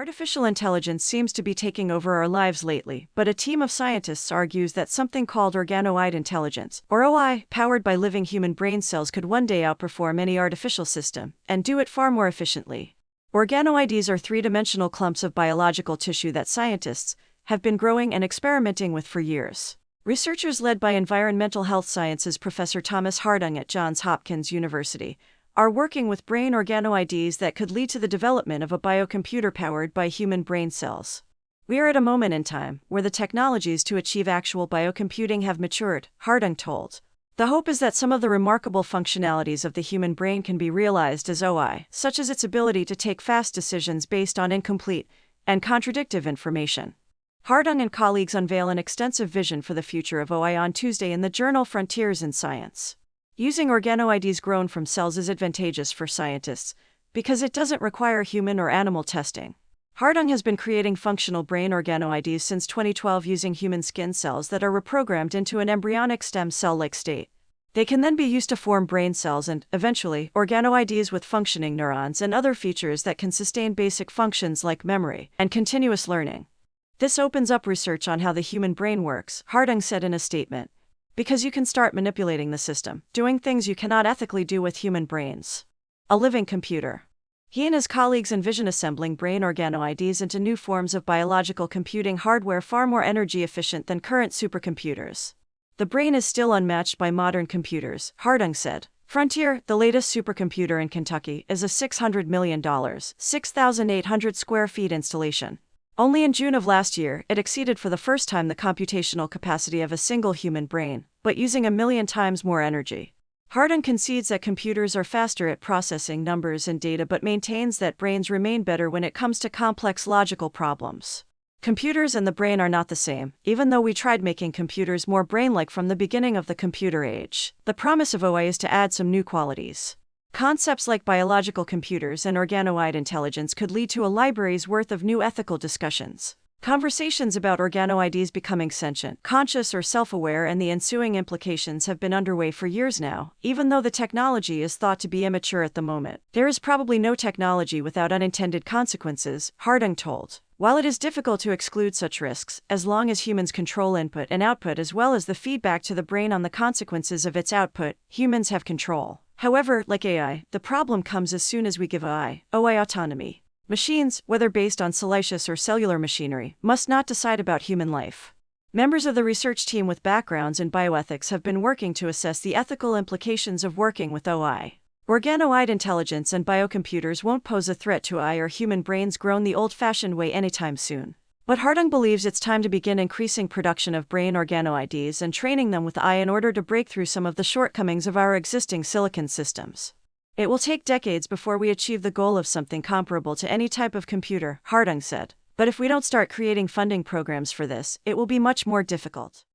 Artificial intelligence seems to be taking over our lives lately, but a team of scientists argues that something called organoid intelligence, or OI, powered by living human brain cells could one day outperform any artificial system, and do it far more efficiently. Organoids are three-dimensional clumps of biological tissue that scientists have been growing and experimenting with for years. Researchers led by environmental health sciences Professor Thomas Hardung at Johns Hopkins University are working with brain organoids that could lead to the development of a biocomputer powered by human brain cells. We are at a moment in time where the technologies to achieve actual biocomputing have matured, Hardung told. The hope is that some of the remarkable functionalities of the human brain can be realized as OI, such as its ability to take fast decisions based on incomplete and contradictive information. Hardung and colleagues unveil an extensive vision for the future of OI on Tuesday in the journal Frontiers in Science. Using organoids grown from cells is advantageous for scientists because it doesn't require human or animal testing. Hardung has been creating functional brain organoids since 2012 using human skin cells that are reprogrammed into an embryonic stem cell-like state. They can then be used to form brain cells and, eventually, organoids with functioning neurons and other features that can sustain basic functions like memory and continuous learning. This opens up research on how the human brain works, Hardung said in a statement. Because you can start manipulating the system, doing things you cannot ethically do with human brains. A living computer. He and his colleagues envision assembling brain organoids into new forms of biological computing hardware far more energy efficient than current supercomputers. The brain is still unmatched by modern computers, Hardung said. Frontier, the latest supercomputer in Kentucky, is a $600 million, 6,800 square feet installation. Only in June of last year, it exceeded for the first time the computational capacity of a single human brain, but using 1 million times more energy. Hardung concedes that computers are faster at processing numbers and data but maintains that brains remain better when it comes to complex logical problems. Computers and the brain are not the same, even though we tried making computers more brain-like from the beginning of the computer age. The promise of OI is to add some new qualities. Concepts like biological computers and organoid intelligence could lead to a library's worth of new ethical discussions. Conversations about organoids becoming sentient, conscious or self-aware and the ensuing implications have been underway for years now, even though the technology is thought to be immature at the moment. There is probably no technology without unintended consequences, Hardung told. While it is difficult to exclude such risks, as long as humans control input and output as well as the feedback to the brain on the consequences of its output, humans have control. However, like AI, the problem comes as soon as we give OI autonomy. Machines, whether based on salacious or cellular machinery, must not decide about human life. Members of the research team with backgrounds in bioethics have been working to assess the ethical implications of working with OI. Organoid intelligence and biocomputers won't pose a threat to AI or human brains grown the old-fashioned way anytime soon. But Hardung believes it's time to begin increasing production of brain organoids and training them with AI in order to break through some of the shortcomings of our existing silicon systems. It will take decades before we achieve the goal of something comparable to any type of computer, Hardung said. But if we don't start creating funding programs for this, it will be much more difficult.